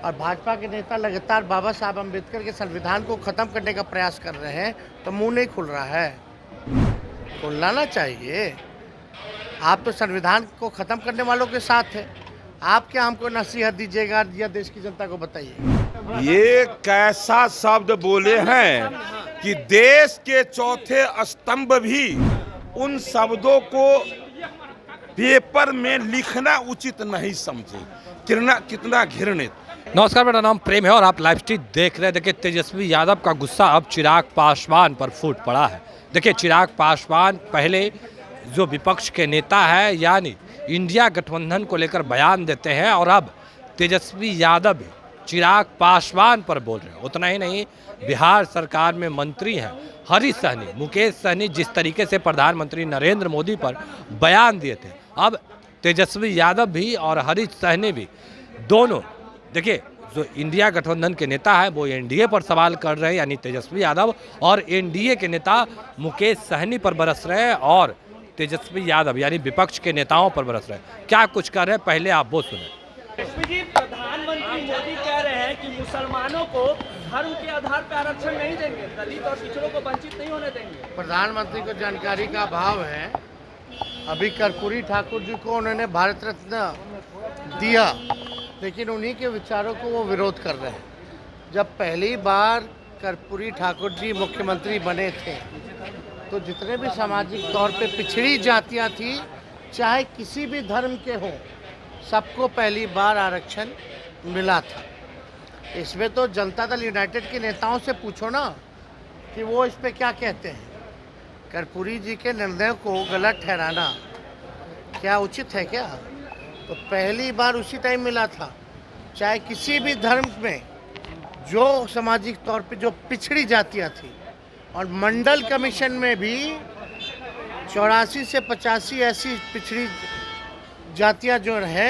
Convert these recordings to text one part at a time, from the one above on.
और भाजपा के नेता लगातार बाबा साहब अम्बेडकर के संविधान को ख़त्म करने का प्रयास कर रहे हैं, तो मुंह नहीं खुल रहा है। खुलना ना चाहिए। आप तो संविधान को ख़त्म करने वालों के साथ हैं। आप क्या हमको नसीहत दीजिएगा या देश की जनता को बताइए। ये कैसा शब्द बोले हैं कि देश के चौथे स्तंभ भी उन शब्दों को पेपर में लिखना उचित नहीं समझे। कितना घृणित। नमस्कार, मेरा नाम प्रेम है और आप लाइव स्ट्रीम देख रहे हैं। देखिए, तेजस्वी यादव का गुस्सा अब चिराग पासवान पर फूट पड़ा है। देखिए, चिराग पासवान पहले जो विपक्ष के नेता है यानी इंडिया गठबंधन को लेकर बयान देते हैं और अब तेजस्वी यादव भी चिराग पासवान पर बोल रहे हैं। उतना ही नहीं, बिहार सरकार में मंत्री हैं हरीश सहनी, मुकेश सहनी जिस तरीके से प्रधानमंत्री नरेंद्र मोदी पर बयान दिए थे, अब तेजस्वी यादव भी और हरीश सहनी भी दोनों, देखिए, जो इंडिया गठबंधन के नेता है वो एनडीए पर सवाल कर रहे हैं यानी तेजस्वी यादव, और एनडीए के नेता मुकेश सहनी पर बरस रहे हैं और तेजस्वी यादव यानी विपक्ष के नेताओं पर बरस रहे हैं। क्या कुछ कर रहे हैं, पहले आप वो सुने। जी, प्रधानमंत्री मोदी कह रहे हैं कि मुसलमानों को धर्म के आधार पर आरक्षण नहीं देंगे, दलित और पिछड़ों को वंचित नहीं होने देंगे। प्रधानमंत्री को जानकारी का अभाव है। अभी कर्पूरी ठाकुर जी को उन्होंने भारत रत्न दिया, लेकिन उन्हीं के विचारों को वो विरोध कर रहे हैं। जब पहली बार कर्पूरी ठाकुर जी मुख्यमंत्री बने थे तो जितने भी सामाजिक तौर पे पिछड़ी जातियां थी, चाहे किसी भी धर्म के हों, सबको पहली बार आरक्षण मिला था। इसमें तो जनता दल यूनाइटेड के नेताओं से पूछो ना कि वो इस पे क्या कहते हैं। कर्पूरी जी के निर्णय को गलत ठहराना क्या उचित है क्या? तो पहली बार उसी टाइम मिला था। चाहे किसी भी धर्म में जो सामाजिक तौर पे जो पिछड़ी जातियां थी, और मंडल कमीशन में भी 84 से 85 ऐसी पिछड़ी जातियां जो है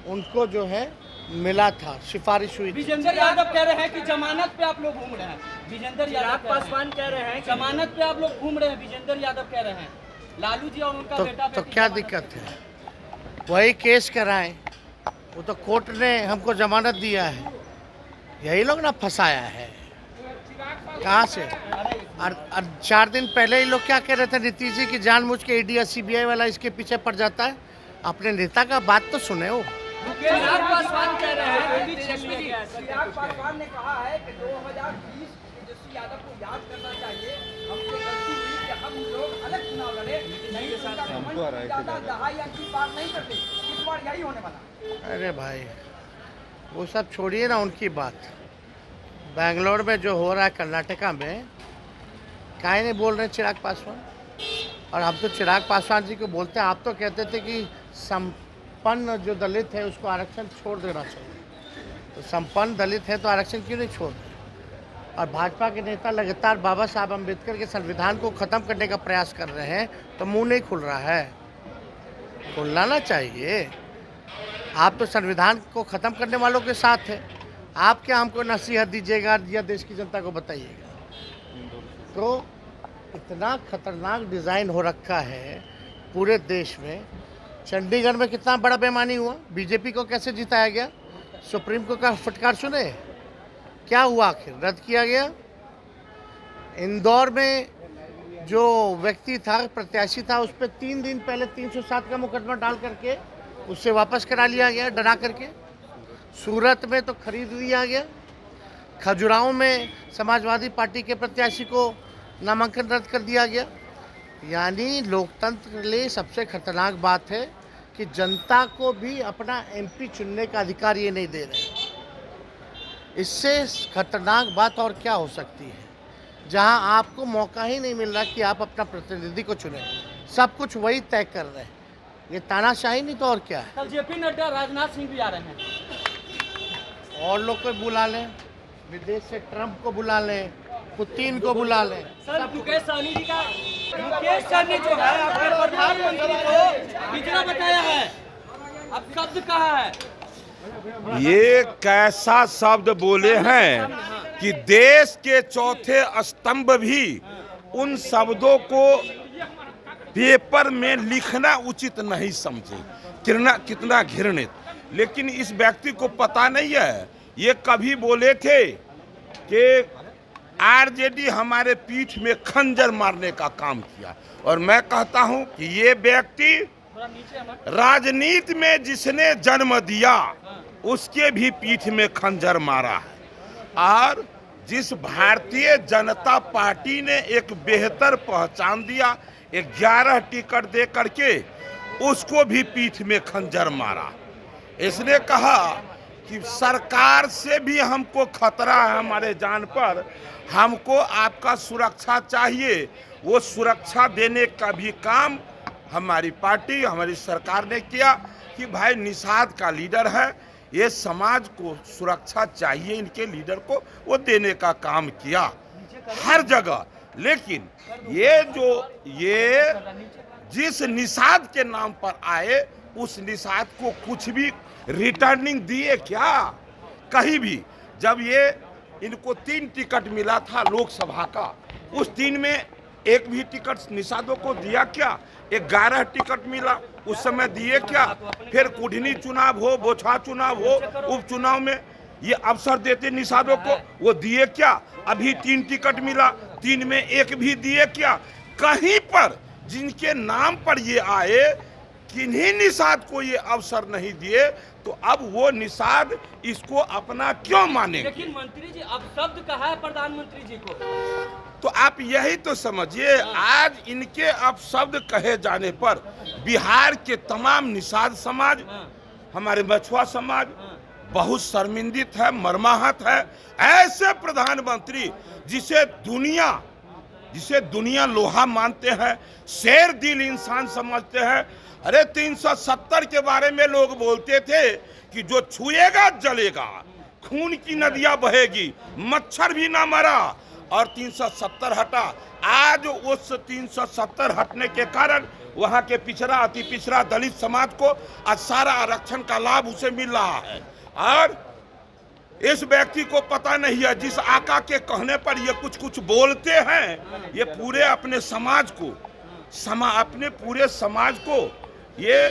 उनको जो है मिला था, सिफारिश हुई थी। विजेंद्र यादव कह रहे हैं कि जमानत पे आप लोग घूम रहे हैं। विजेंद्र यादव पासवान कह रहे हैं जमानत पे आप लोग घूम रहे हैं। विजेंद्र यादव कह रहे हैं लालू जी और उनका बेटा तो क्या दिक्कत है? वही केस कराएं। वो तो कोर्ट ने हमको जमानत दिया है। यही लोग ना फंसाया है। कहाँ से? और 4 दिन पहले ही लोग क्या कह रहे थे, नीतीश जी की जानबूझ के ईडी या सीबीआई वाला इसके पीछे पड़ जाता है। अपने नेता का बात तो सुने हो। चिराग पासवान कह रहे हैं, चिराग पासवान ने कहा है कि 2020 तेजस्वी यादव को याद करना चाहिए। हमसे गलती हुई कि हम लोग अलग चुनाव लड़े, नहीं ज्यादा दहाई की बात नहीं करते। इस बार यही होने वाला। अरे भाई, वो सब छोड़िए ना उनकी बात। बेंगलोर में जो हो रहा है, कर्नाटका में, काहे नहीं बोल रहे चिराग पासवान? और हम तो चिराग पासवान जी को बोलते हैं। आप तो कहते थे कि संपन्न जो दलित है उसको आरक्षण छोड़ देना चाहिए। तो संपन्न दलित है तो आरक्षण क्यों नहीं छोड़ रहे? और भाजपा के नेता लगातार बाबा साहब अम्बेडकर के संविधान को ख़त्म करने का प्रयास कर रहे हैं, तो मुंह नहीं खुल रहा है। खुलना ना चाहिए। आप तो संविधान को ख़त्म करने वालों के साथ हैं। आप क्या हमको नसीहत दीजिएगा या देश की जनता को बताइएगा। तो इतना खतरनाक डिज़ाइन हो रखा है पूरे देश में। चंडीगढ़ में कितना बड़ा बेईमानी हुआ, बीजेपी को कैसे जिताया गया, सुप्रीम कोर्ट का फटकार सुने, क्या हुआ आखिर? रद्द किया गया। इंदौर में जो व्यक्ति था, प्रत्याशी था, उस पर 3 दिन पहले 307 का मुकदमा डाल करके उससे वापस करा लिया गया, डरा करके। सूरत में तो खरीद लिया गया। खजुराहो में समाजवादी पार्टी के प्रत्याशी को नामांकन रद्द कर दिया गया। यानी लोकतंत्र के लिए सबसे खतरनाक बात है कि जनता को भी अपना एमपी चुनने का अधिकार ये नहीं दे रहे। इससे खतरनाक बात और क्या हो सकती है, जहां आपको मौका ही नहीं मिल रहा कि आप अपना प्रतिनिधि को चुनें। सब कुछ वही तय कर रहे हैं। ये तानाशाही नहीं तो और क्या है। कल जेपी नड्डा, राजनाथ सिंह भी आ रहे हैं। और लोग को बुला लें, विदेश से ट्रंप को बुला लें, पुतिन को बुला लें। सर, मुकेश सहनी जी का, मुकेश सहनी जो है अपने प्रधानमंत्री को पिछड़ा बताया है, अब शब्द कहा है। ये कैसा शब्द बोले हैं कि देश के चौथे स्तंभ भी उन शब्दों को पेपर में लिखना उचित नहीं समझे। कितना घृणित। लेकिन इस व्यक्ति को पता नहीं है ये कभी बोले थे कि आरजेडी हमारे पीठ में खंजर मारने का काम किया, और मैं कहता हूं कि ये व्यक्ति राजनीति में जिसने जन्म दिया उसके भी पीठ में खंजर मारा है। और जिस भारतीय जनता पार्टी ने एक बेहतर पहचान दिया 11 टिकट दे करके, उसको भी पीठ में खंजर मारा। इसने कहा कि सरकार से भी हमको खतरा है हमारे जान पर, हमको आपका सुरक्षा चाहिए। वो सुरक्षा देने का भी काम हमारी पार्टी, हमारी सरकार ने किया कि भाई निषाद का लीडर है, ये समाज को सुरक्षा चाहिए, इनके लीडर को वो देने का काम किया हर जगह। लेकिन ये जिस निषाद के नाम पर आए, उस निषाद को कुछ भी रिटर्निंग दिए क्या? कहीं भी। जब ये इनको 3 टिकट मिला था लोकसभा का, उस 3 में एक भी टिकट निषादों को दिया क्या? 11 टिकट मिला, उस समय दिए क्या? फिर कुढ़नी चुनाव हो, बोछा चुनाव हो, उपचुनाव में ये अवसर देते निषादों को, वो दिए क्या? अभी 3 टिकट मिला, 3 में एक भी दिए क्या? कहीं पर जिनके नाम पर ये आए, किन्हीं निषाद को ये अवसर नहीं दिए, तो अब वो निषाद इसको अपना क्यों मानेंगे? लेकिन मंत्री जी अब शब्द कहा है प्रधानमंत्री जी को, तो आप यही तो समझिए, आज इनके अपशब्द कहे जाने पर बिहार के तमाम निषाद समाज, हमारे मछुआ समाज बहुत शर्मिंदित है, मर्माहत है। ऐसे प्रधानमंत्री जिसे दुनिया लोहा मानते हैं, शेर दिल इंसान समझते हैं। अरे 370 के बारे में लोग बोलते थे कि जो छुएगा जलेगा, खून की नदियां बहेगी, मच्छर भी ना मरा, और 370 हटा। आज उस 370 हटने के कारण वहां के पिछड़ा, अति पिछड़ा दलित समाज को आज सारा आरक्षण का लाभ उसे मिल रहा है। और इस व्यक्ति को पता नहीं है, जिस आका के कहने पर ये कुछ बोलते हैं, ये पूरे अपने समाज को, अपने पूरे समाज को ये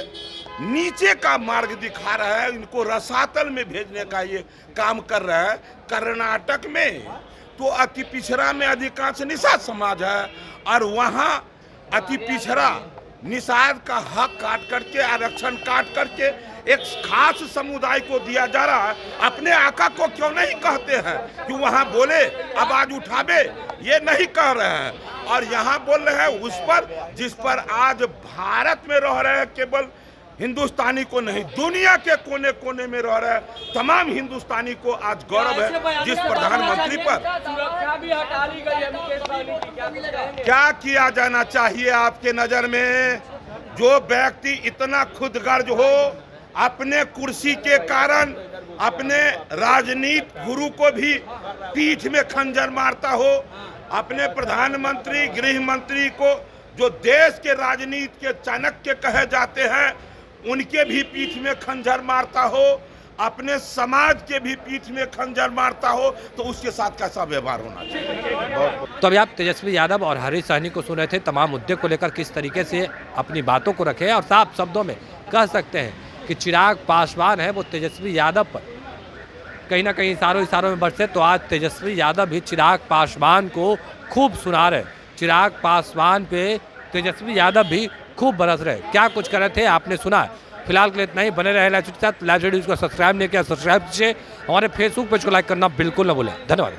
नीचे का मार्ग दिखा रहा है, इनको रसातल में भेजने का ये काम कर रहा है। कर्नाटक में तो अति पिछड़ा में अधिकांश निषाद समाज है, और वहाँ अति पिछड़ा निषाद का हक काट करके, आरक्षण काट करके एक खास समुदाय को दिया जा रहा है। अपने आका को क्यों नहीं कहते हैं कि वहाँ बोले, आवाज उठावे? ये नहीं कह रहे हैं, और यहाँ बोल रहे हैं उस पर जिस पर आज भारत में रह रहे हैं, केवल हिंदुस्तानी को नहीं, दुनिया के कोने कोने में रह रहे तमाम हिंदुस्तानी को आज गौरव है जिस प्रधानमंत्री पर। सुरक्षा भी हटा ली गई है मुकेश सहनी की, क्या किया जाना चाहिए आपके नजर में? जो व्यक्ति इतना खुदगर्ज हो, अपने कुर्सी के कारण अपने राजनीति गुरु को भी पीठ में खंजर मारता हो, अपने प्रधानमंत्री, गृह मंत्री को जो देश के राजनीति के चाणक्य कहे जाते हैं, उनके भी पीठ में खंजर मारता हो, अपने समाज के भी पीठ में खंजर मारता हो, तो उसके साथ कैसा व्यवहार होना चाहिए? तो अभी आप तेजस्वी यादव और हरीश सहनी को सुन रहे थे, तमाम मुद्दे को लेकर किस तरीके से अपनी बातों को रखे, और साफ शब्दों में कह सकते हैं कि चिराग पासवान है वो तेजस्वी यादव पर कहीं ना कहीं इशारों में बरसे। तो आज तेजस्वी यादव भी चिराग पासवान को खूब सुना रहे, चिराग पासवान पे तेजस्वी यादव भी खूब बरस रहे। क्या कुछ कर रहे थे आपने सुना। फिलहाल के लिए इतना ही, बने रहे लाइव स्टूडियो के साथ। लाइव स्टूडियो को सब्सक्राइब नहीं किया, सब्सक्राइब कीजिए। हमारे फेसबुक पेज को लाइक करना बिल्कुल न भूलें। धन्यवाद।